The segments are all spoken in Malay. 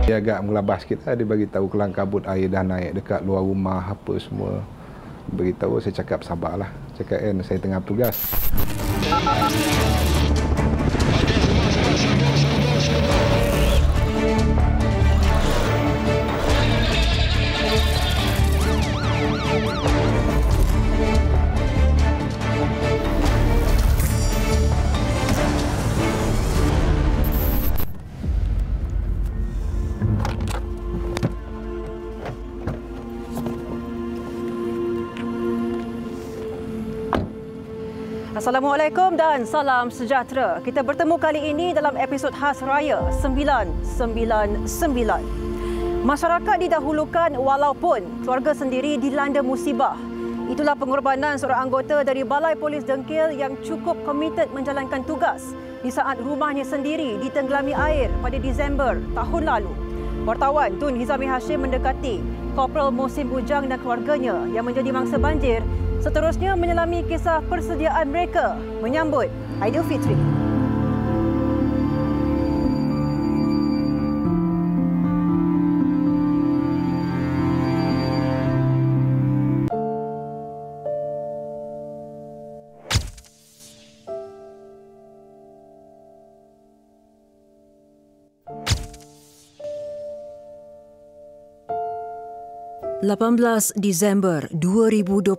Dia agak mengelabas kita, dia bagi tahu kelang kabut air dah naik dekat luar rumah apa semua. Beritahu, saya cakap sabarlah. Cakap saya tengah bertugas. Assalamualaikum dan salam sejahtera. Kita bertemu kali ini dalam episod khas Raya 999. Masyarakat didahulukan walaupun keluarga sendiri dilanda musibah. Itulah pengorbanan seorang anggota dari Balai Polis Dengkil yang cukup komited menjalankan tugas di saat rumahnya sendiri ditenggelami air pada Disember tahun lalu. Wartawan Tun Hizami Hashim mendekati Korporal Mohsin Bujang dan keluarganya yang menjadi mangsa banjir, seterusnya menyelami kisah persediaan mereka menyambut Aidilfitri. Disember 2021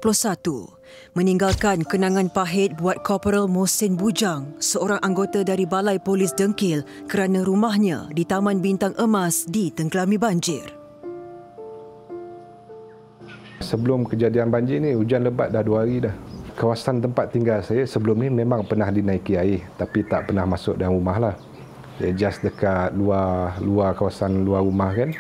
meninggalkan kenangan pahit buat Korporal Mohsin Bujang, seorang anggota dari Balai Polis Dengkil kerana rumahnya di Taman Bintang Emas ditenggelami banjir. Sebelum kejadian banjir ni, hujan lebat dah 2 hari dah. Kawasan tempat tinggal saya sebelum ni memang pernah dinaiki air, tapi tak pernah masuk dalam rumah lah. Just dekat luar kawasan luar rumah kan.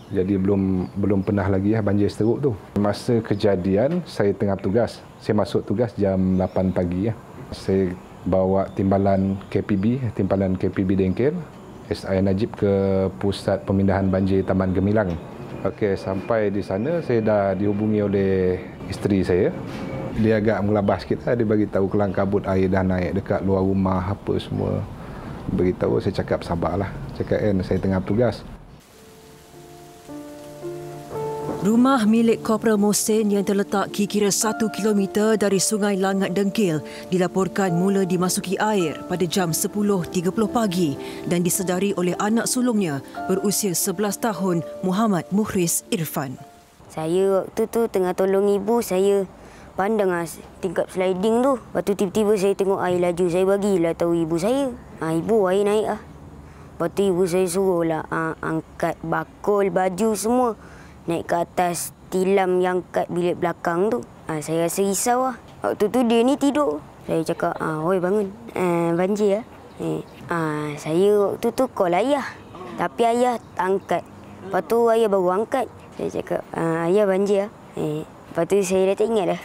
Jadi belum pernah lagi banjir seteruk tu. Masa kejadian saya tengah tugas. Saya masuk tugas jam 8 pagi. Saya bawa timbalan KPB Dengkil, SI Najib ke pusat pemindahan banjir Taman Gemilang. Okey, sampai di sana saya dah dihubungi oleh isteri saya. Dia agak mengelabas kita, dia bagi tahu kelang kabut air dah naik dekat luar rumah apa semua. Beritahu, saya cakap sabarlah. Cakap saya tengah bertugas. Rumah milik Korporal Mohsin yang terletak kira-kira 1 kilometer dari Sungai Langat Dengkil dilaporkan mula dimasuki air pada jam 10.30 pagi dan disedari oleh anak sulungnya berusia 11 tahun, Muhammad Mukhris Irfan. Saya waktu tu tengah tolong ibu, saya pandang tingkap sliding tu. Lepas tu tiba-tiba saya tengok air laju, saya bagilah tahu ibu saya. Ibu, air naik lah. Lepas tu ibu saya suruhlah angkat bakul, baju semua. Naik ke atas tilam yang kat bilik belakang tu. Saya rasa risau lah. Waktu tu dia ni tidur. Saya cakap, oi bangun. Banjir lah. Saya waktu tu call ayah. Tapi ayah tak angkat. Lepas tu ayah baru angkat. Saya cakap, ayah banjir lah. Lepas tu saya dah tak ingat dah.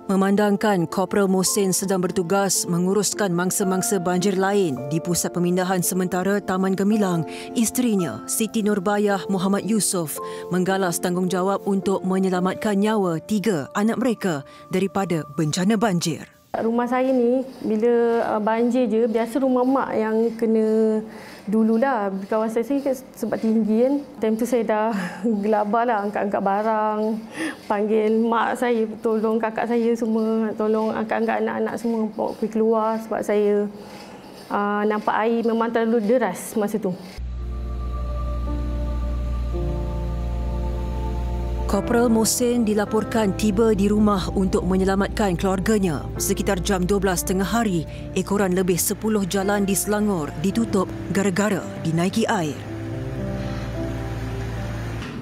Memandangkan Korporal Mohsin sedang bertugas menguruskan mangsa-mangsa banjir lain di Pusat Pemindahan Sementara Taman Gemilang, isterinya Siti Nurbayah Muhammad Yusof menggalas tanggungjawab untuk menyelamatkan nyawa 3 anak mereka daripada bencana banjir. Rumah saya ni bila banjir je, biasa rumah mak yang kena dululah. Kawasan saya sebab tinggi kan. Time tu saya dah gelabarlah angkat-angkat barang, panggil mak saya, tolong kakak saya semua, tolong angkat-angkat anak-anak semua bawa pergi keluar sebab saya nampak air memang terlalu deras masa tu. Korporal Mohsin dilaporkan tiba di rumah untuk menyelamatkan keluarganya. Sekitar jam 12.30 hari, ekoran lebih 10 jalan di Selangor ditutup gara-gara dinaiki air.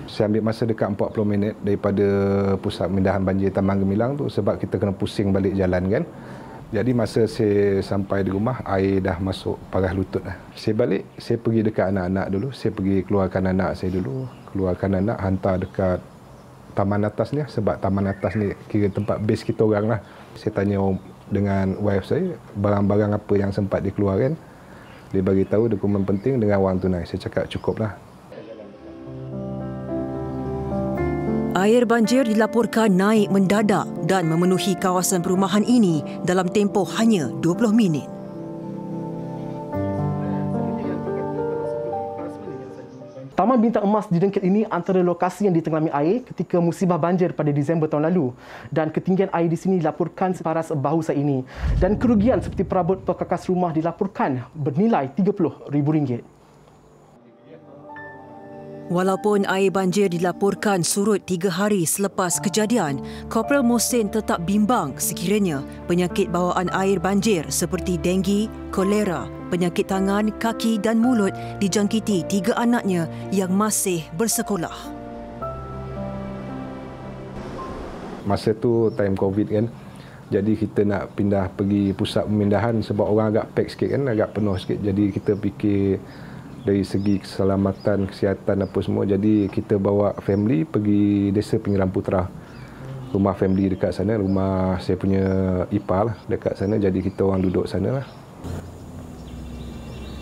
Saya ambil masa dekat 40 minit daripada pusat pemindahan banjir Taman Gemilang tu sebab kita kena pusing balik jalan kan. Jadi masa saya sampai di rumah, air dah masuk parah lutut dah. Saya balik, saya pergi dekat anak-anak dulu. Saya pergi keluarkan anak saya dulu. Keluarkan anak, hantar dekat taman atas ni sebab taman atas ni kira tempat base kita orang lah. Saya tanya dengan wife saya barang-barang apa yang sempat dikeluarkan. Dia bagi tahu dokumen penting dengan wang tunai. Saya cakap cukuplah. Air banjir dilaporkan naik mendadak dan memenuhi kawasan perumahan ini dalam tempoh hanya 20 minit. Taman Bintang Emas di Dengkil ini antara lokasi yang ditenggelami air ketika musibah banjir pada Disember tahun lalu. Dan ketinggian air di sini dilaporkan separas bahu saya ini. Dan kerugian seperti perabot perkakas rumah dilaporkan bernilai RM30,000. Walaupun air banjir dilaporkan surut 3 hari selepas kejadian, Korporal Mohsin tetap bimbang sekiranya penyakit bawaan air banjir seperti denggi, kolera, penyakit tangan, kaki dan mulut dijangkiti 3 anaknya yang masih bersekolah. Masa tu time COVID kan, jadi kita nak pindah pergi pusat pemindahan sebab orang agak pack sikit kan, agak penuh sikit. Jadi kita fikir dari segi keselamatan, kesihatan apa semua. Jadi kita bawa family pergi Desa Pinggiran Putra. Rumah family dekat sana, rumah saya punya ipar lah dekat sana. Jadi kita orang duduk sana lah.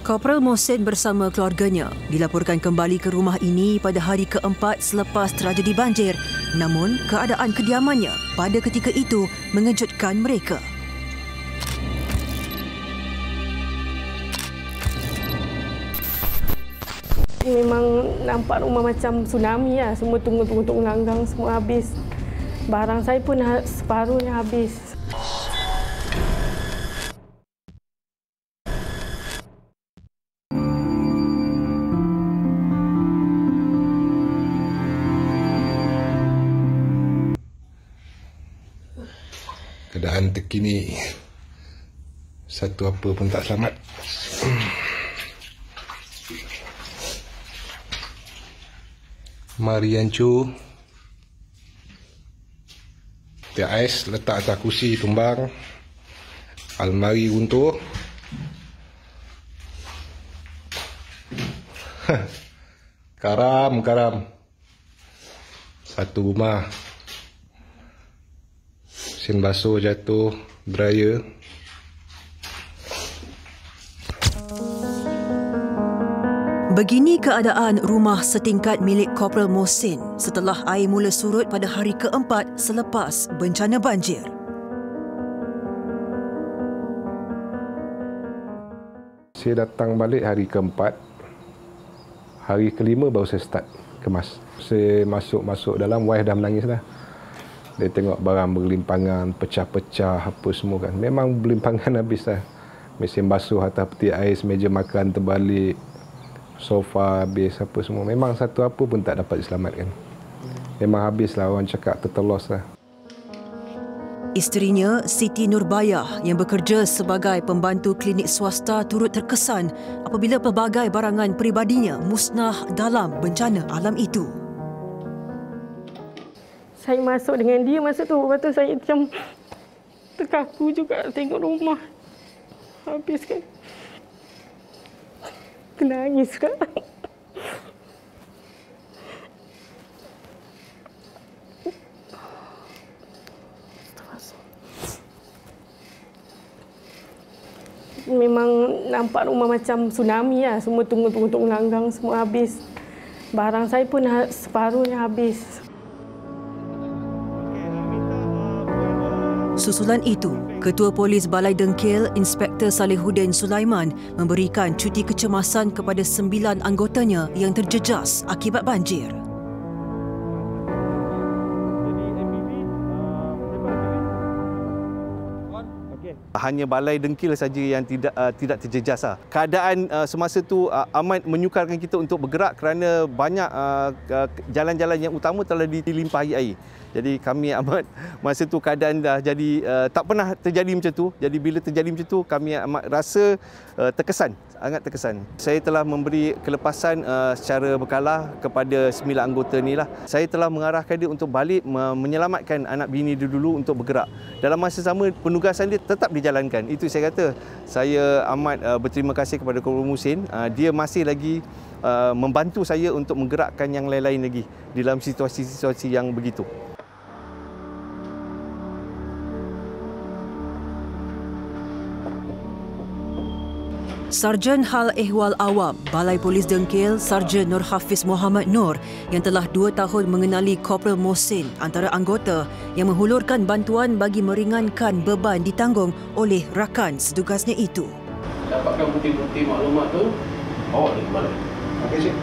Korporal Mohsin bersama keluarganya dilaporkan kembali ke rumah ini pada hari keempat selepas tragedi banjir. Namun, keadaan kediamannya pada ketika itu mengejutkan mereka. Memang nampak rumah macam tsunami lah. Semua tunggu-tunggu langgang, semua habis. Barang saya pun separuhnya habis. Keadaan terkini, satu apa pun tak selamat. Mari hancur. Tiap ais letak atas kursi tumbang. Almari runtuh. Karam. Satu rumah. Mesin basuh jatuh, dryer. Begini keadaan rumah setingkat milik Korporal Mohsin setelah air mula surut pada hari keempat selepas bencana banjir. Saya datang balik hari keempat. Hari kelima baru saya start kemas. Saya masuk dalam, wife dah menangis dah. Dia tengok barang bergelimpangan, pecah-pecah apa semua kan. Memang bergelimpangan habis lah. Mesin basuh atas peti ais, meja makan terbalik, sofa habis apa semua. Memang satu apa pun tak dapat diselamatkan. Memang habislah, orang cakap tertelos lah. Isterinya, Siti Nurbayah yang bekerja sebagai pembantu klinik swasta turut terkesan apabila pelbagai barangan peribadinya musnah dalam bencana alam itu. Saya masuk dengan dia masa tu. Lepas tu saya macam terkaku juga tengok rumah. Habis kan. Nangis kan. Memang nampak rumah macam tsunami lah. Semua tunggu-tunggu langgang, semua habis. Barang saya pun separuhnya habis. Susulan itu, Ketua Polis Balai Dengkil, Inspektor Salihuddin Sulaiman memberikan cuti kecemasan kepada 9 anggotanya yang terjejas akibat banjir. Hanya Balai Dengkil saja yang tidak terjejas. Keadaan semasa itu amat menyukarkan kita untuk bergerak kerana banyak jalan-jalan yang utama telah dilimpahi air. Jadi kami amat masa tu keadaan dah jadi tak pernah terjadi macam tu. Jadi bila terjadi macam tu kami amat rasa terkesan, sangat terkesan. Saya telah memberi kelepasan secara berkala kepada 9 anggota ni lah. Saya telah mengarahkan dia untuk balik menyelamatkan anak bini dia dulu untuk bergerak. Dalam masa sama penugasan dia tetap dijalankan. Itu saya kata. Saya amat berterima kasih kepada Korporal Mohsin. Dia masih lagi membantu saya untuk menggerakkan yang lain-lain lagi dalam situasi-situasi yang begitu. Sarjan Hal Ehwal Awam, Balai Polis Dengkil, Sarjan Nur Hafiz Muhammad Nur yang telah 2 tahun mengenali Korporal Mohsin antara anggota yang menghulurkan bantuan bagi meringankan beban ditanggung oleh rakan setugasnya itu. Dapatkan bukti-bukti maklumat tu, bawa dia ke balai. Okey, Cik.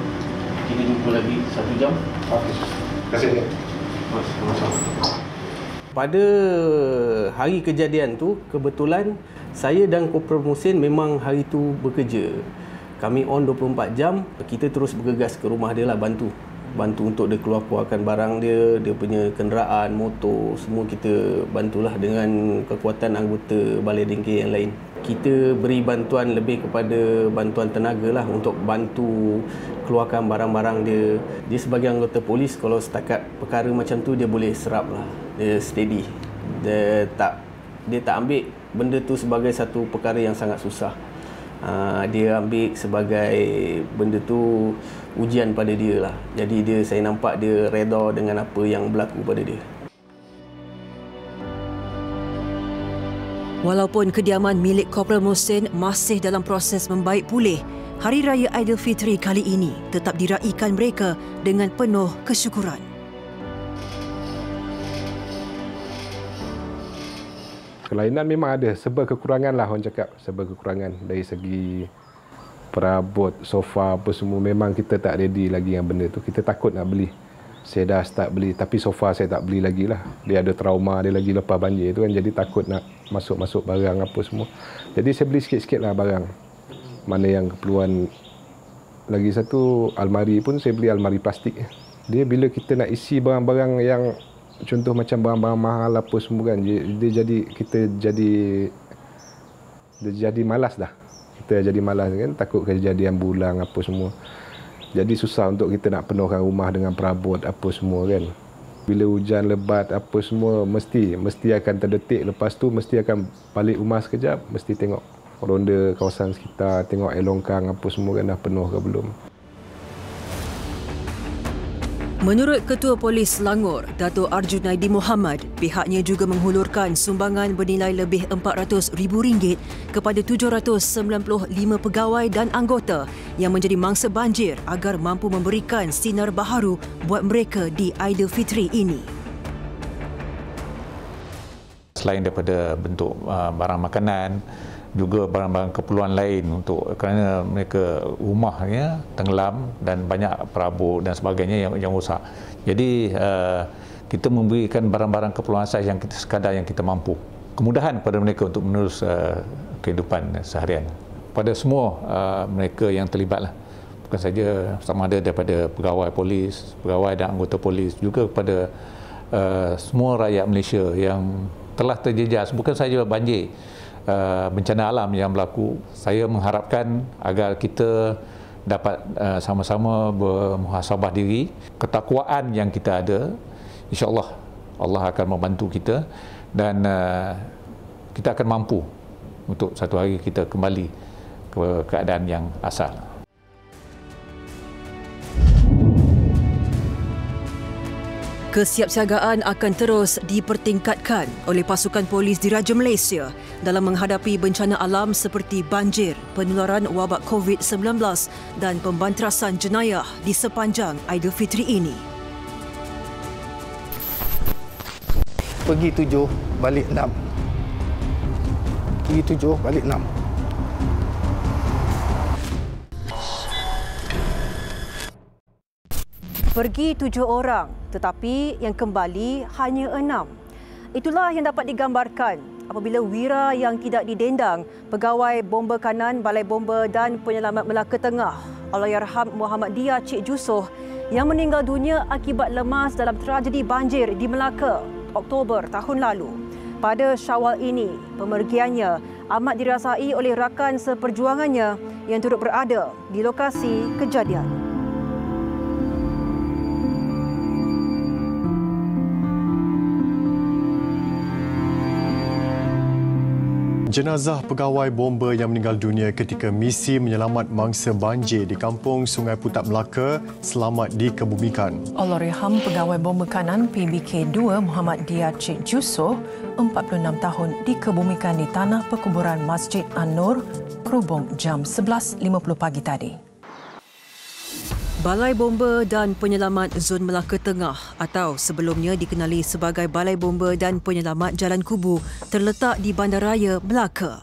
kita jumpa lagi 1 jam. Okey. Terima kasih. Pada hari kejadian tu, kebetulan saya dan Kopral Muhsin memang hari tu bekerja. Kami on 24 jam, kita terus bergegas ke rumah dia lah, bantu untuk dia keluarkan barang dia punya kenderaan, motor, semua kita bantulah dengan kekuatan anggota balai dengki yang lain. Kita beri bantuan lebih kepada bantuan tenaga lah untuk bantu keluarkan barang-barang dia. Dia sebagai anggota polis, kalau setakat perkara macam tu dia boleh serap lah. Dia steady. Dia tak ambil benda tu sebagai satu perkara yang sangat susah. Dia ambil sebagai benda tu ujian pada dia lah. Jadi saya nampak dia reda dengan apa yang berlaku pada dia. Walaupun kediaman milik Kopral Muhsin masih dalam proses membaik pulih, Hari Raya Aidilfitri kali ini tetap diraikan mereka dengan penuh kesyukuran. Kelainan memang ada, serba kekurangan lah orang cakap, serba kekurangan dari segi perabot, sofa apa semua. Memang kita tak ready lagi yang benda tu, kita takut nak beli. Saya dah start beli, tapi sofa saya tak beli lagi lah. Dia ada trauma dia lagi lepas banjir tu kan, jadi takut nak masuk barang apa semua. Jadi saya beli sikit-sikit lah barang. Mana yang keperluan. Lagi satu, almari pun saya beli almari plastik. Dia bila kita nak isi barang-barang yang contoh macam barang-barang mahal apa semua kan, dia jadi malas dah. Kita jadi malas kan, takut kejadian bulang apa semua. Jadi susah untuk kita nak penuhkan rumah dengan perabot apa semua kan. Bila hujan lebat apa semua mesti akan terdetik. Lepas tu mesti akan balik rumah sekejap, mesti tengok ronda kawasan sekitar, tengok longkang apa semua kan dah penuh ke belum. Menurut Ketua Polis Selangor, Dato' Arjunaidi Muhammad, pihaknya juga menghulurkan sumbangan bernilai lebih RM400,000 kepada 795 pegawai dan anggota yang menjadi mangsa banjir agar mampu memberikan sinar baharu buat mereka di Aidilfitri ini. Selain daripada bentuk barang makanan, juga barang-barang keperluan lain kerana mereka rumahnya tenggelam dan banyak perabot dan sebagainya yang rosak. Jadi kita memberikan barang-barang keperluan asas yang sekadar yang kita mampu. Kemudahan kepada mereka untuk menerus kehidupan seharian. Pada semua mereka yang terlibat lah. Bukan saja sama ada daripada pegawai polis, pegawai dan anggota polis, juga kepada semua rakyat Malaysia yang telah terjejas bukan saja banjir, bencana alam yang berlaku. Saya mengharapkan agar kita dapat sama-sama bermuhasabah diri. Ketakwaan yang kita ada, insya-Allah Allah akan membantu kita dan kita akan mampu untuk satu hari kita kembali ke keadaan yang asal. Kesiapsiagaan akan terus dipertingkatkan oleh pasukan polis Diraja Malaysia dalam menghadapi bencana alam seperti banjir, penularan wabak COVID-19 dan pembantrasan jenayah di sepanjang Aidilfitri ini. Pergi 7, balik 6. Pergi 7, balik 6. Pergi 7 orang, tetapi yang kembali hanya 6. Itulah yang dapat digambarkan apabila wira yang tidak didendang pegawai bomba kanan Balai Bomba dan Penyelamat Melaka Tengah Allahyarham Muhammad Dia Cik Jusoh yang meninggal dunia akibat lemas dalam tragedi banjir di Melaka Oktober tahun lalu. Pada Syawal ini, pemergiannya amat dirasai oleh rakan seperjuangannya yang turut berada di lokasi kejadian. Jenazah pegawai bomba yang meninggal dunia ketika misi menyelamat mangsa banjir di kampung Sungai Putat Melaka selamat dikebumikan. Allahyarham pegawai bomba kanan PBK2 Muhammad Dia Cik Jusoh, 46 tahun, dikebumikan di tanah perkuburan Masjid An-Nur, Kerubung jam 11.50 pagi tadi. Balai Bomba dan Penyelamat Zon Melaka Tengah atau sebelumnya dikenali sebagai Balai Bomba dan Penyelamat Jalan Kubu terletak di Bandaraya Melaka.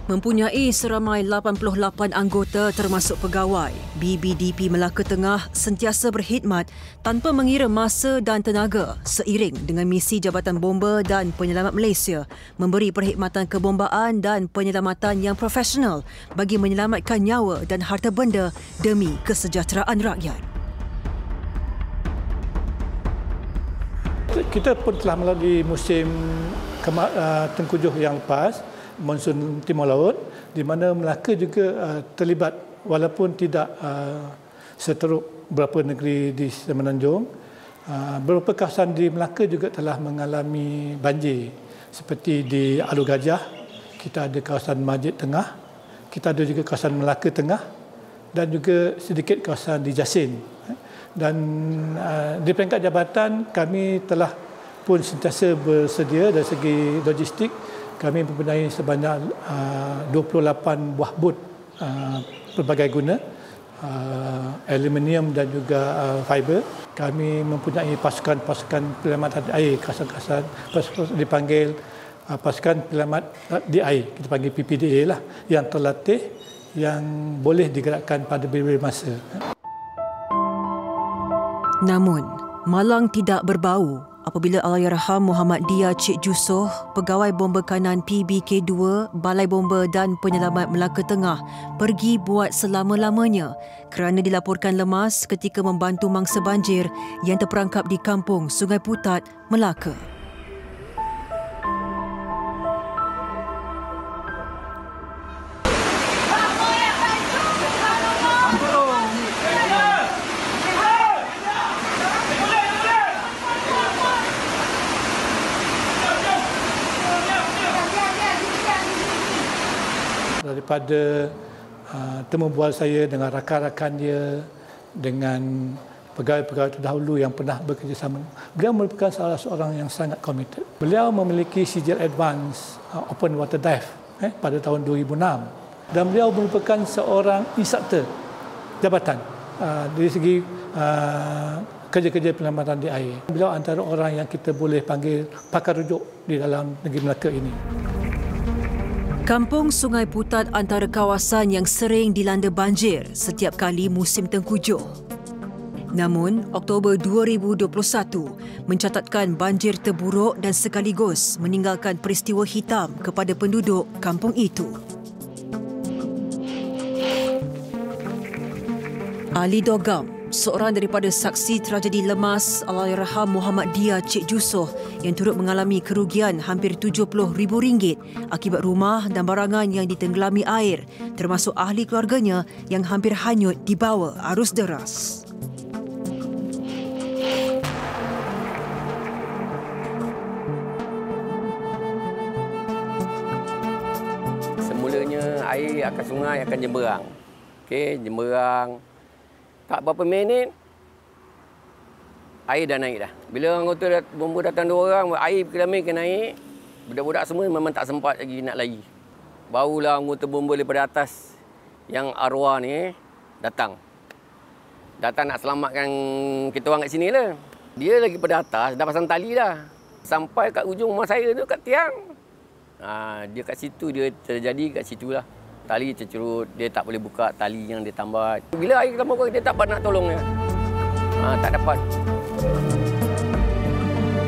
Mempunyai seramai 88 anggota termasuk pegawai, BBDP Melaka Tengah sentiasa berkhidmat tanpa mengira masa dan tenaga seiring dengan misi Jabatan Bomba dan Penyelamat Malaysia memberi perkhidmatan kebombaan dan penyelamatan yang profesional bagi menyelamatkan nyawa dan harta benda demi kesejahteraan rakyat. Kita pun telah melalui musim tengkujuh yang lepas, monsun Timur Laut, di mana Melaka juga terlibat walaupun tidak seteruk beberapa negeri di Semenanjung. Beberapa kawasan di Melaka juga telah mengalami banjir, seperti di Alur Gajah, kita ada kawasan Masjid Tengah, kita ada juga kawasan Melaka Tengah dan juga sedikit kawasan di Jasin. Dan di peringkat jabatan kami telah pun sentiasa bersedia dari segi logistik. Kami mempunyai sebanyak 28 buah bot pelbagai guna, aluminium dan juga fiber. Kami mempunyai pasukan-pasukan penyelamatan air, kawasan-kawasan dipanggil pasukan penyelamat di air, kita panggil PPDA lah, yang terlatih, yang boleh digerakkan pada bila-bila masa. Namun, malang tidak berbau apabila Allahyarham Muhammad Dia Cik Jusoh, Pegawai Bomba Kanan PBK2, Balai Bomba dan Penyelamat Melaka Tengah pergi buat selama-lamanya kerana dilaporkan lemas ketika membantu mangsa banjir yang terperangkap di kampung Sungai Putat, Melaka. Daripada temu bual saya dengan rakan-rakan dia, dengan pegawai-pegawai terdahulu yang pernah bekerjasama, beliau merupakan salah seorang yang sangat komited. Beliau memiliki sijil advance open water dive pada tahun 2006 dan beliau merupakan seorang instruktur jabatan dari segi kerja-kerja penyelamatan di air. Beliau antara orang yang kita boleh panggil pakar rujuk di dalam negeri Melaka ini. Kampung Sungai Putat antara kawasan yang sering dilanda banjir setiap kali musim tengkujuh. Namun, Oktober 2021 mencatatkan banjir terburuk dan sekaligus meninggalkan peristiwa hitam kepada penduduk kampung itu. Ali Dogam, seorang daripada saksi tragedi lemas Allahyarham Muhammad Dia Cik Jusoh yang turut mengalami kerugian hampir RM70,000 akibat rumah dan barangan yang ditenggelami air, termasuk ahli keluarganya yang hampir hanyut di bawah arus deras. Semulanya air akan sungai akan jemberang. Okey, jemberang. Tak berapa minit, air dah naik dah. Bila anggota bomba datang 2 orang, air kena naik. Budak-budak semua memang tak sempat lagi nak lari. Barulah anggota bomba daripada atas yang arwah ni datang. Datang nak selamatkan kita orang kat sini lah. Dia lagi pada atas, dah pasang tali dah. Sampai kat ujung rumah saya tu, kat tiang. Dia kat situ, dia terjadi kat situ lah. Tali tercerut, dia tak boleh buka tali yang dia tambah. Bila air tambah kuat, dia tak dapat nak tolongnya. Tak dapat.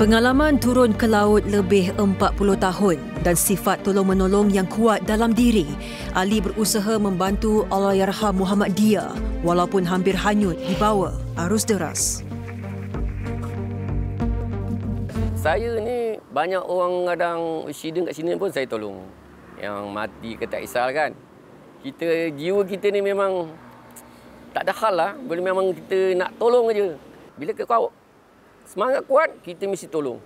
Pengalaman turun ke laut lebih 40 tahun dan sifat tolong-menolong yang kuat dalam diri, Ali berusaha membantu Allahyarham Muhammad Dia walaupun hampir hanyut di bawah arus deras. Saya ni banyak orang kadang accident kat sini pun saya tolong. Yang mati ke tak kisah kan. Jiwa kita ni memang tak ada hal lah. Boleh memang kita nak tolong aja. Bila kau semangat kuat, kita mesti tolong.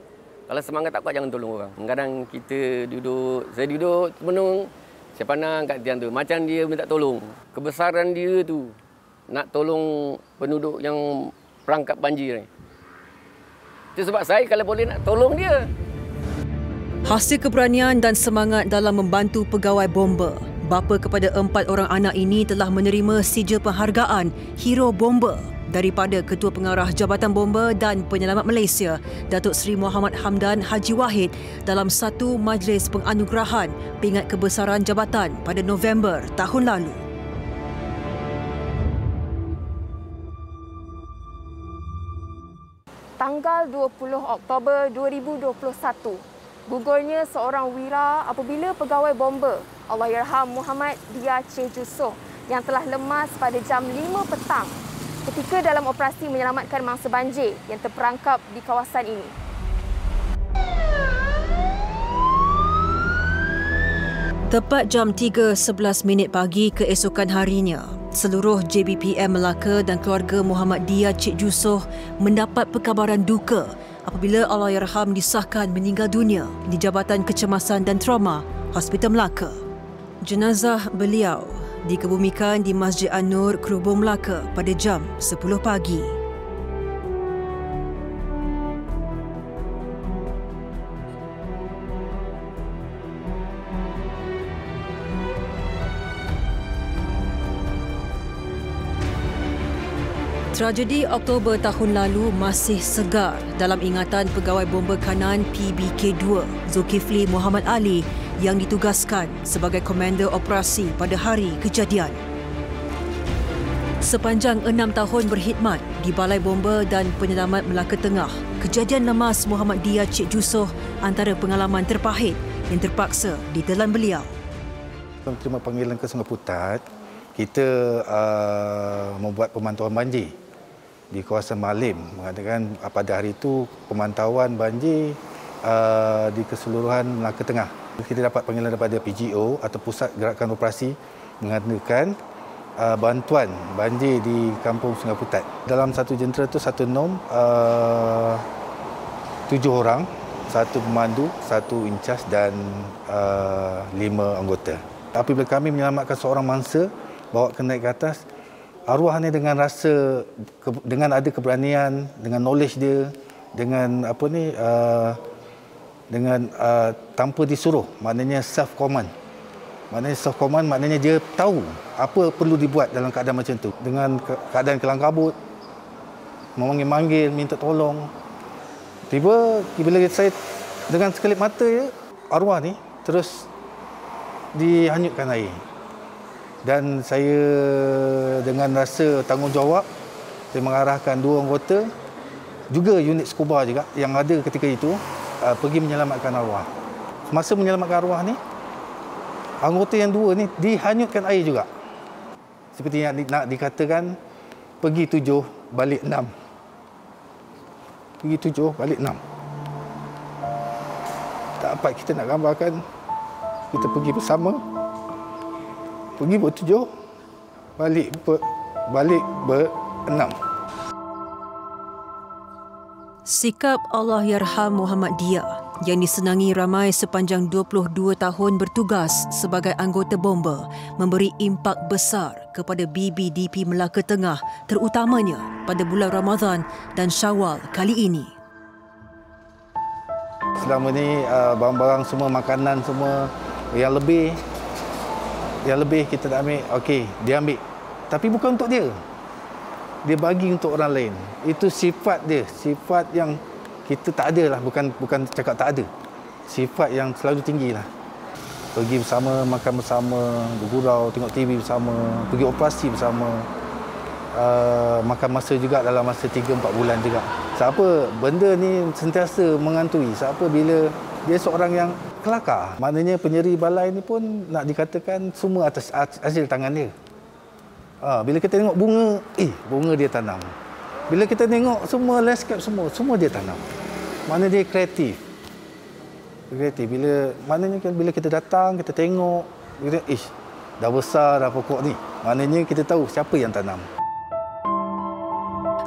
Kalau semangat tak kuat, jangan tolong orang. Kadang saya duduk menung, saya pandang kat tiang tu. Macam dia minta tolong. Kebesaran dia tu, nak tolong penduduk yang perangkap banjir ni. Itu sebab saya kalau boleh nak tolong dia. Hasil keberanian dan semangat dalam membantu pegawai bomba, bapa kepada 4 orang anak ini telah menerima sijil penghargaan Hero Bomba daripada Ketua Pengarah Jabatan Bomba dan Penyelamat Malaysia, Datuk Seri Muhammad Hamdan Haji Wahid dalam satu majlis penganugerahan pingat kebesaran jabatan pada November tahun lalu. Tanggal 20 Oktober 2021, gugurnya seorang wira apabila pegawai bomba Allahyarham Muhammad Dia Cik Jusoh yang telah lemas pada jam 5 petang ketika dalam operasi menyelamatkan mangsa banjir yang terperangkap di kawasan ini. Tepat jam 3.11 pagi keesokan harinya, seluruh JBPM Melaka dan keluarga Muhammad Dia Cik Jusoh mendapat perkabaran duka apabila Allahyarham disahkan meninggal dunia di Jabatan Kecemasan dan Trauma Hospital Melaka. Jenazah beliau dikebumikan di Masjid An-Nur, Krubong Melaka pada jam 10 pagi. Tragedi Oktober tahun lalu masih segar dalam ingatan pegawai bomba kanan PBK2 Zulkifli Muhammad Ali yang ditugaskan sebagai komander operasi pada hari kejadian. Sepanjang 6 tahun berkhidmat di Balai Bomba dan Penyelamat Melaka Tengah, kejadian lemas Muhammad Dia Cik Jusoh antara pengalaman terpahit yang terpaksa ditelan beliau. Terima panggilan ke Sungai Putat, kita membuat pemantauan banjir di kawasan Malim, mengatakan pada hari itu pemantauan banjir di keseluruhan Melaka Tengah. Kita dapat panggilan daripada PGO atau Pusat Gerakan Operasi mengadakan bantuan banjir di Kampung Sungai Putat. Dalam satu jentera itu satu nom 7 orang, satu pemandu, satu incas dan 5 anggota. Apabila kami menyelamatkan seorang mangsa, bawa ke naik ke atas, arwah ni dengan rasa, dengan ada keberanian, dengan knowledge dia, dengan tanpa disuruh, maknanya self command. Maknanya self command maknanya dia tahu apa perlu dibuat dalam keadaan macam tu. Dengan keadaan kelang kabut, memanggil-manggil, minta tolong. Tiba bila saya dengan sekelip mata ya, arwah ni terus dihanyutkan air. Dan saya dengan rasa tanggungjawab, saya mengarahkan 2 anggota, juga unit scuba juga yang ada ketika itu, pergi menyelamatkan arwah. Masa menyelamatkan arwah ni, anggota yang 2 ni dihanyutkan air juga. Seperti yang nak dikatakan, pergi 7, balik 6. Pergi 7, balik 6. Tak dapat kita nak gambarkan, kita pergi bersama, pergi ber-7, balik ber-6. Sikap Allahyarham Muhammad Dia yang disenangi ramai sepanjang 22 tahun bertugas sebagai anggota bomba memberi impak besar kepada BBDP Melaka Tengah, terutamanya pada bulan Ramadan dan Syawal kali ini. Selama ni barang-barang semua, makanan semua yang lebih kita tak ambil, okey, dia ambil. Tapi bukan untuk dia. Dia bagi untuk orang lain. Itu sifat dia, sifat yang kita tak ada lah, bukan cakap tak ada. Sifat yang selalu tinggi lah. Pergi bersama, makan bersama, bergurau, tengok TV bersama, pergi operasi bersama. Makan masa juga dalam masa 3-4 bulan juga. Siapa benda ni sentiasa mengantui. Siapa bila dia seorang yang kelakar. Maknanya penyeri balai ni pun nak dikatakan semua atas hasil tangan dia. Bila kita tengok bunga, bunga dia tanam. Bila kita tengok semua landscape semua dia tanam. Maknanya dia kreatif. Kreatif. Maknanya bila kita datang, kita tengok, dah besar dah pokok ni. Maknanya kita tahu siapa yang tanam.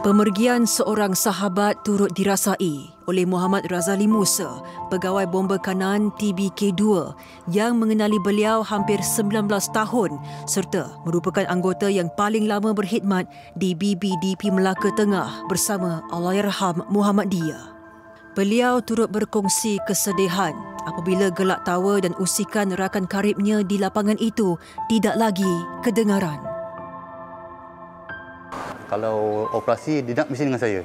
Pemergian seorang sahabat turut dirasai oleh Muhammad Razali Musa, pegawai bomba kanan TBK2 yang mengenali beliau hampir 19 tahun serta merupakan anggota yang paling lama berkhidmat di BBDP Melaka Tengah bersama Allahyarham Muhammad Dia. Beliau turut berkongsi kesedihan apabila gelak tawa dan usikan rakan karibnya di lapangan itu tidak lagi kedengaran. kalau operasi dia nak mesti dengan saya.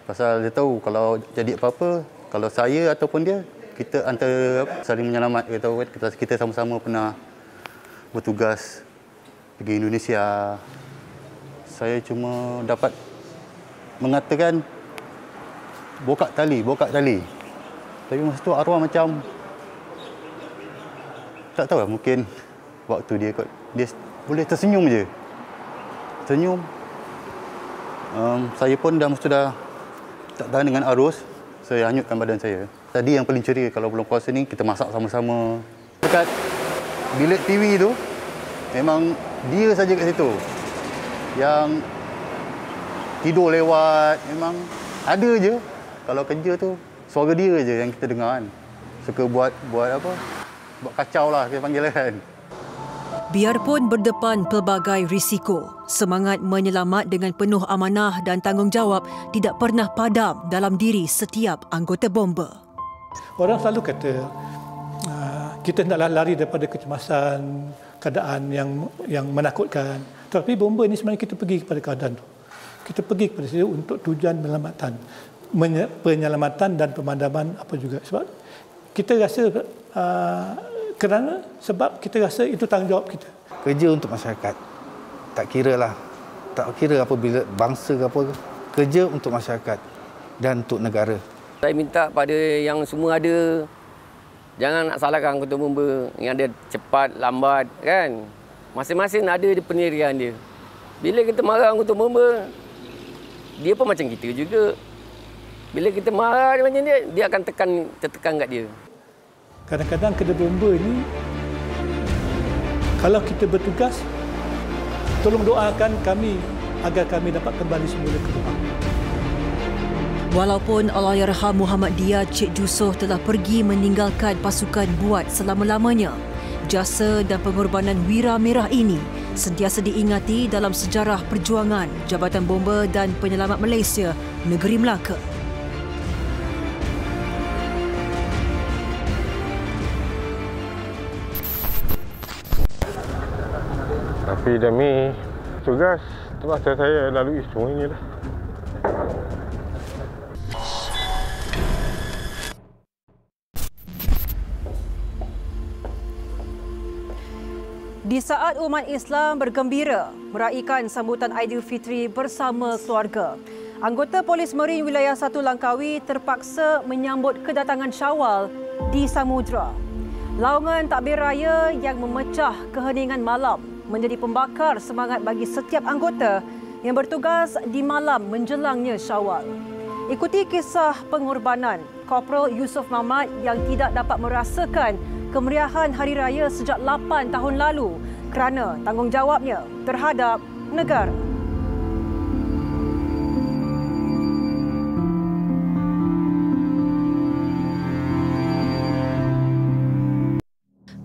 Pasal dia tahu kalau jadi apa-apa, kalau saya ataupun dia, kita antara saling menyelamat. Dia tahu kan, kita sama-sama pernah bertugas pergi Indonesia. Saya cuma dapat mengatakan bokak tali. Tapi masa tu arwah macam tak tahu lah, mungkin waktu dia boleh tersenyum je. Senyum. Saya pun dah tak tahan dengan arus, saya hanyutkan badan saya. Tadi yang paling ceria kalau belum puasa ni, kita masak sama-sama. Dekat bilik TV tu, memang dia saja kat situ. Yang tidur lewat, memang ada je. Kalau kerja tu, suara dia je yang kita dengar kan. Suka buat apa? Buat kacau lah kita panggil kan. Biarpun berdepan pelbagai risiko, semangat menyelamat dengan penuh amanah dan tanggungjawab tidak pernah padam dalam diri setiap anggota bomba. Orang selalu kata, kita hendaklah lari daripada kecemasan, keadaan yang menakutkan. Tapi bomba ini sebenarnya kita pergi kepada keadaan itu. Kita pergi kepada situ untuk tujuan penyelamatan dan pemadaman apa juga. Sebab kita rasa sebab kita rasa itu tanggungjawab kita. Kerja untuk masyarakat. Tak kira apabila bangsa ke apa, kerja untuk masyarakat dan untuk negara. Saya minta pada yang semua ada, jangan nak salahkan anggota bomba yang ada cepat, lambat kan. Masing-masing ada pendirian dia. Bila kita marah anggota bomba, dia pun macam kita juga. Bila kita marah macam dia akan tertekan kat dia. Kadang-kadang kedai bomba ini, kalau kita bertugas, tolong doakan kami agar kami dapat kembali semula ke rumah. Walaupun Allahyarham Muhammad Dia Cik Jusoh telah pergi meninggalkan pasukan buat selama-lamanya, jasa dan pengorbanan Wira Merah ini sentiasa diingati dalam sejarah perjuangan Jabatan Bomba dan Penyelamat Malaysia Negeri Melaka. Tapi demi tugas, terpaksa saya lalui semua inilah. Di saat umat Islam bergembira meraihkan sambutan Aidilfitri bersama keluarga, anggota Polis Marine Wilayah 1 Langkawi terpaksa menyambut kedatangan Syawal di Samudra. Laungan takbir raya yang memecah keheningan malam menjadi pembakar semangat bagi setiap anggota yang bertugas di malam menjelangnya Syawal. Ikuti kisah pengorbanan Korporal Yusof Mamat yang tidak dapat merasakan kemeriahan Hari Raya sejak 8 tahun lalu kerana tanggungjawabnya terhadap negara.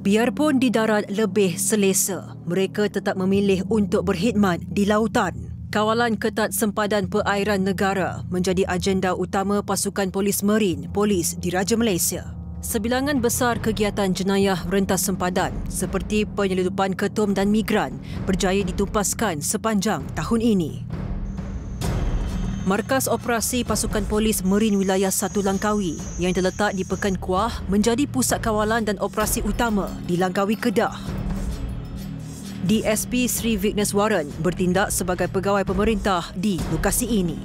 Biarpun di darat lebih selesa, mereka tetap memilih untuk berkhidmat di lautan. Kawalan ketat sempadan perairan negara menjadi agenda utama pasukan Polis Marine, Polis Diraja Malaysia. Sebilangan besar kegiatan jenayah rentas sempadan seperti penyeludupan ketum dan migran berjaya ditumpaskan sepanjang tahun ini. Markas Operasi Pasukan Polis Marine Wilayah 1 Langkawi yang terletak di Pekan Kuah menjadi pusat kawalan dan operasi utama di Langkawi, Kedah. DSP Sri Vignes Warren bertindak sebagai pegawai pemerintah di lokasi ini.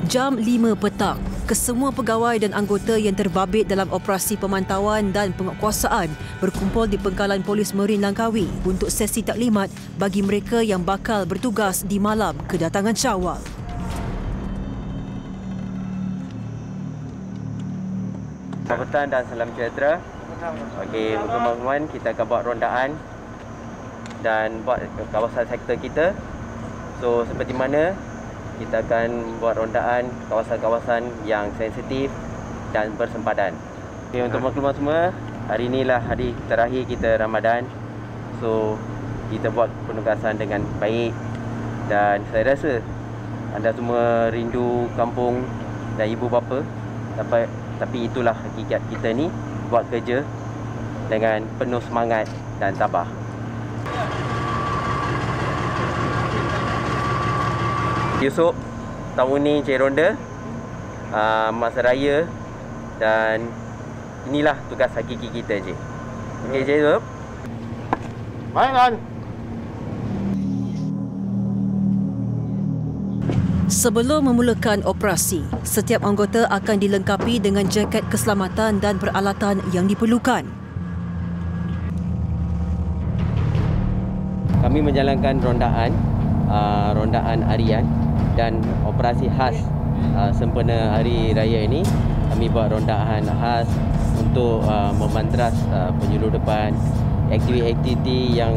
Jam 5 petang, kesemua pegawai dan anggota yang terbabit dalam operasi pemantauan dan penguatkuasaan berkumpul di Pengkalan Polis Marine Langkawi untuk sesi taklimat bagi mereka yang bakal bertugas di malam kedatangan Syawal. Selamat petang dan salam sejahtera. Okey, teman-teman, kita akan buat rondaan dan buat kawasan sektor kita. So, seperti mana kita akan buat rondaan kawasan-kawasan yang sensitif dan bersempadan. Okay, untuk maklumat semua, hari inilah hari terakhir kita Ramadan. So, kita buat penugasan dengan baik dan saya rasa anda semua rindu kampung dan ibu bapa. Tapi itulah hakikat kita ni, buat kerja dengan penuh semangat dan tabah. Yusof, tahun ni Encik Ronda masa raya, dan inilah tugas hakiki kita, Encik. Okey, Encik Yusof. Baikkan. Sebelum memulakan operasi, setiap anggota akan dilengkapi dengan jaket keselamatan dan peralatan yang diperlukan. Kami menjalankan rondaan harian dan operasi khas sempena hari raya ini. Kami buat rondaan khas untuk memantras penjuru depan, aktiviti-aktiviti yang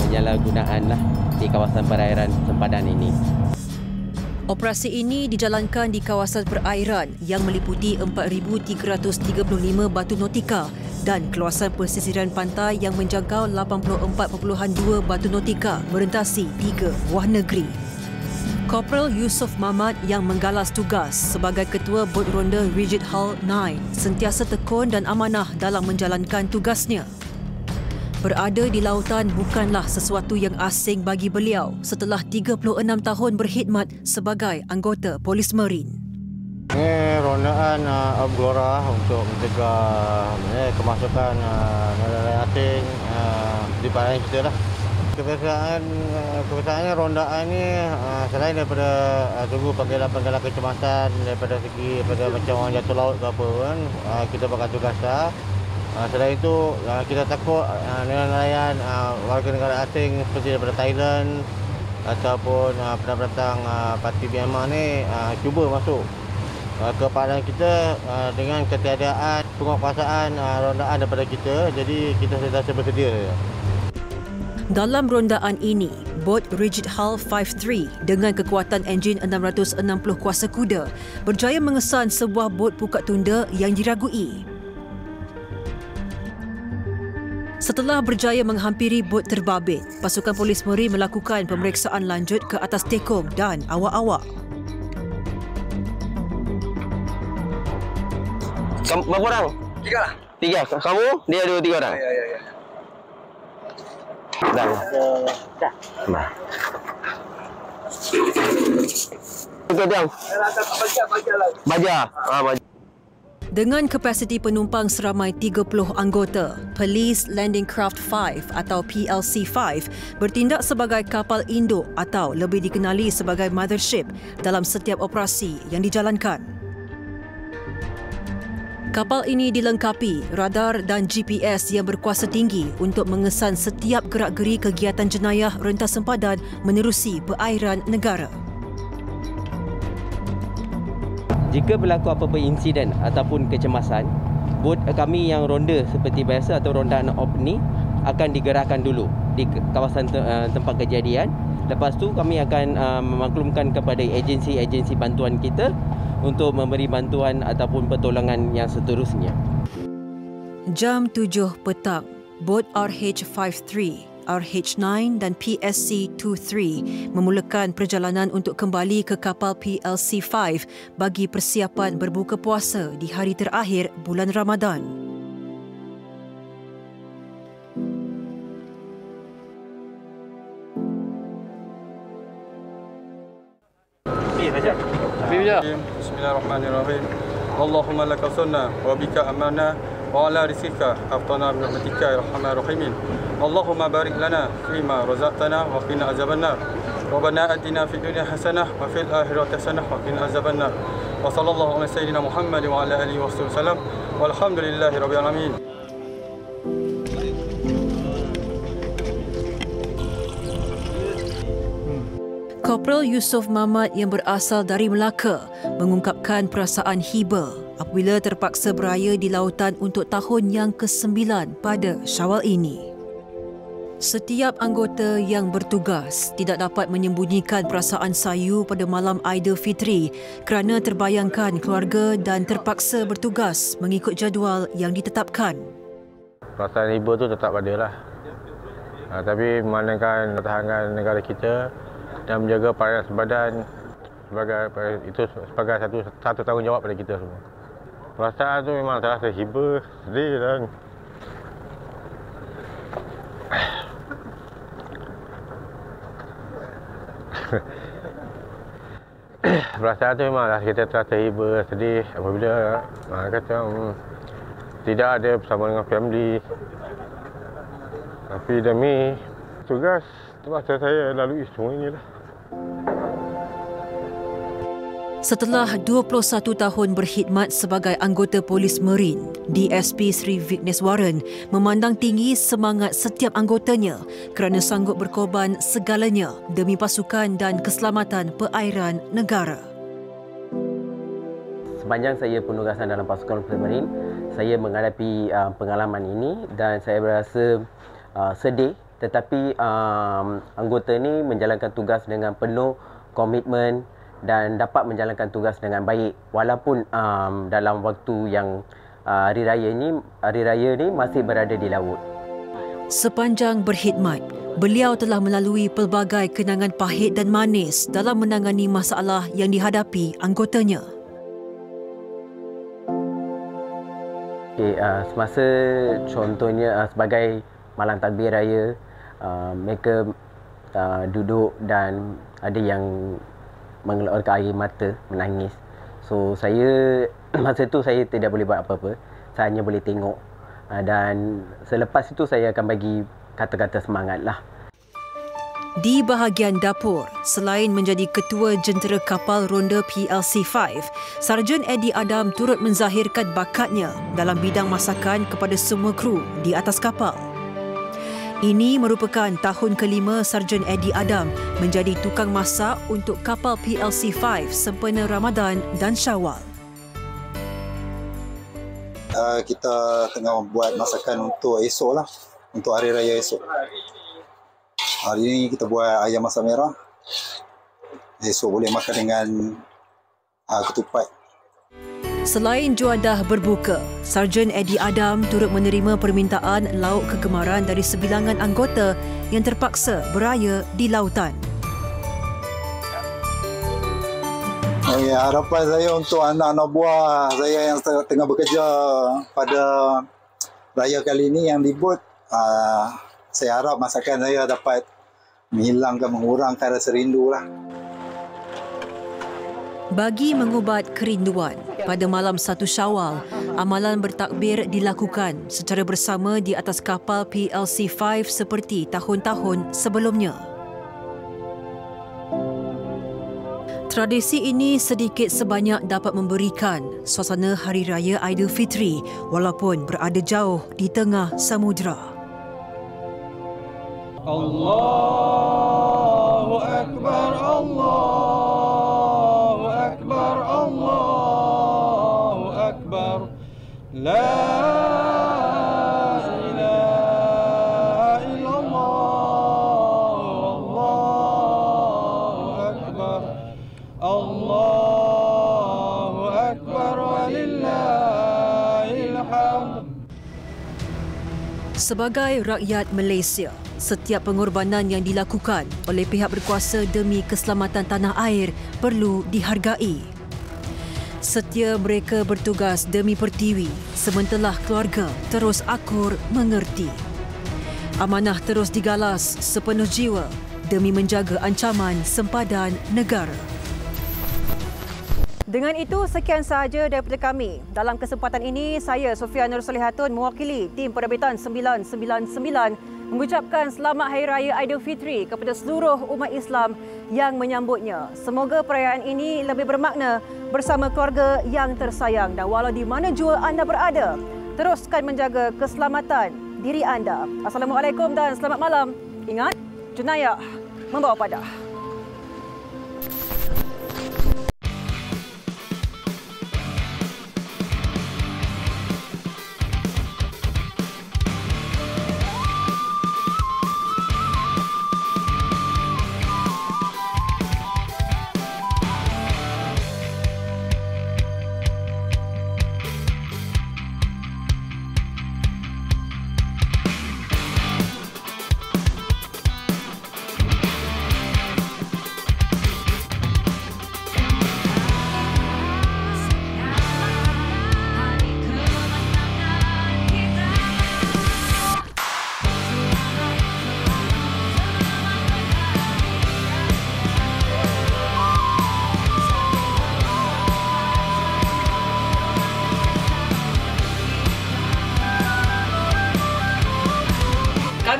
penyalahgunaan di kawasan perairan sempadan ini. Operasi ini dijalankan di kawasan perairan yang meliputi 4,335 batu nautika dan kawasan pesisiran pantai yang menjangkau 84.2 batu nautika merentasi 3 buah negeri. Korporal Yusof Mamat yang menggalas tugas sebagai Ketua Bot Ronda Rigid Hull 9 sentiasa tekun dan amanah dalam menjalankan tugasnya. Berada di lautan bukanlah sesuatu yang asing bagi beliau setelah 36 tahun berkhidmat sebagai anggota Polis Marine. Ini rondaan Abgora untuk mencegah kemasukan nelayan asing di perairan kita lah. Kebiasaannya rondaan ini selain daripada tunggu panggilan-panggilan kecemasan daripada segi macam orang jatuh laut ke apa kan, kita bakal tugas dah. Selain itu, kita takut nelayan warga negara asing seperti daripada Thailand ataupun pendatang parti Myanmar ni cuba masuk ke perairan kita dengan ketiadaan penguasaan rondaan daripada kita. Jadi kita sentiasa bersedia. Dalam rondaan ini, bot Rigid Hull 53 dengan kekuatan enjin 660 kuasa kuda berjaya mengesan sebuah bot pukat tunda yang diragui. Setelah berjaya menghampiri bot terbabit, pasukan Polis Marine melakukan pemeriksaan lanjut ke atas tekong dan awak-awak. Berapa orang? 3 lah. 3? Kamu? Dia ada 3 orang? Ya. Dah. Nah. Kita diam. Baja. Baja. Dengan kapasiti penumpang seramai 30 anggota, Police Landing Craft 5 atau PLC-5 bertindak sebagai kapal induk atau lebih dikenali sebagai mothership dalam setiap operasi yang dijalankan. Kapal ini dilengkapi radar dan GPS yang berkuasa tinggi untuk mengesan setiap gerak-geri kegiatan jenayah rentas sempadan menerusi perairan negara. Jika berlaku apa-apa insiden ataupun kecemasan, bot kami yang ronda seperti biasa atau rondaan op ni akan digerakkan dulu di kawasan tempat kejadian. Lepas tu kami akan memaklumkan kepada agensi-agensi bantuan kita untuk memberi bantuan ataupun pertolongan yang seterusnya. Jam 7 petang, bot RH-53, RH-9 dan PSC-23 memulakan perjalanan untuk kembali ke kapal PLC-5 bagi persiapan berbuka puasa di hari terakhir bulan Ramadan. Bismillahirrahmanirrahim. Allahumma laka sunnah wa bika amanah wa ala rizqika aftana bi rahmatika ya arhamar rahimin. Allahumma barik lana fima razaqtana wa qina azabannar. Rabbana atina fid dunya hasanah wa fil akhirati hasanah wa qina azabannar. Wa sallallahu ala sayyidina Muhammad wa ala alihi wasallam. Walhamdulillahi rabbil alamin. Korporal Yusof Mamat yang berasal dari Melaka mengungkapkan perasaan hiba apabila terpaksa beraya di lautan untuk tahun yang ke-9 pada Syawal ini. Setiap anggota yang bertugas tidak dapat menyembunyikan perasaan sayu pada malam Aidilfitri kerana terbayangkan keluarga dan terpaksa bertugas mengikut jadual yang ditetapkan. Perasaan hiba tu tetap ada lah. Tapi memandangkan pertahanan negara kita dan menjaga perairan sempadan sebagai satu tanggungjawab pada kita semua. Perasaan tu memang terasa hiba, sedih dan Perasaan tu memanglah kita terasa hibur, sedih apabila kata tidak ada bersama dengan family. Tapi demi tugas terpaksa saya lalui semua inilah. Setelah 21 tahun berkhidmat sebagai anggota Polis Marine, DSP Sri Vigneswaran memandang tinggi semangat setiap anggotanya kerana sanggup berkorban segalanya demi pasukan dan keselamatan perairan negara. Sepanjang saya penugasan dalam pasukan Polis Marine, saya menghadapi pengalaman ini dan saya berasa sedih, tetapi anggota ini menjalankan tugas dengan penuh komitmen dan dapat menjalankan tugas dengan baik walaupun dalam waktu yang hari raya ni masih berada di laut. Sepanjang berkhidmat, beliau telah melalui pelbagai kenangan pahit dan manis dalam menangani masalah yang dihadapi anggotanya. Semasa contohnya sebagai malam takbir raya, mereka duduk dan ada yang mengeluarkan air mata, menangis. So saya masa tu saya tidak boleh buat apa-apa. Saya hanya boleh tengok. Dan selepas itu saya akan bagi kata-kata semangat lah. Di bahagian dapur, selain menjadi Ketua Jentera Kapal Ronda PLC-5, Sarjan Eddie Adam turut menzahirkan bakatnya dalam bidang masakan kepada semua kru di atas kapal. Ini merupakan tahun kelima Sarjan Eddie Adam menjadi tukang masak untuk kapal PLC-5 sempena Ramadan dan Syawal. Kita tengah buat masakan untuk esok lah, untuk hari raya esok. Hari ini kita buat ayam masak merah. Esok boleh makan dengan ketupat. Selain juadah berbuka, Sarjan Eddie Adam turut menerima permintaan lauk kegemaran dari sebilangan anggota yang terpaksa beraya di lautan. Harapan saya untuk anak-anak buah saya yang tengah bekerja pada raya kali ini yang libut, saya harap masakan saya dapat mengurangkan rasa rindu lah. Bagi mengubat kerinduan, pada malam 1 Syawal, amalan bertakbir dilakukan secara bersama di atas kapal PLC-5 seperti tahun-tahun sebelumnya. Tradisi ini sedikit sebanyak dapat memberikan suasana Hari Raya Aidilfitri walaupun berada jauh di tengah samudera. Allahu Akbar, Allahu Akbar, Allahu Akbar. La ilaha illallah, Allahu Akbar. Allahu Akbar walillahil hamd. Sebagai rakyat Malaysia, setiap pengorbanan yang dilakukan oleh pihak berkuasa demi keselamatan tanah air perlu dihargai. Setia mereka bertugas demi pertiwi, sementara keluarga terus akur mengerti. Amanah terus digalas sepenuh jiwa demi menjaga ancaman sempadan negara. Dengan itu, sekian sahaja daripada kami. Dalam kesempatan ini, saya Sofia Nur Solihatun mewakili tim penerbitan 999 mengucapkan selamat Hari Raya Aidilfitri kepada seluruh umat Islam yang menyambutnya. Semoga perayaan ini lebih bermakna bersama keluarga yang tersayang dan walau di mana jua anda berada, teruskan menjaga keselamatan diri anda. Assalamualaikum dan selamat malam. Ingat, jenayah membawa padah.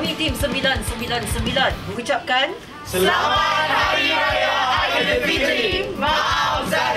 Kami tim 999 mengucapkan Selamat Hari Raya Aidilfitri. Maaf Zahir.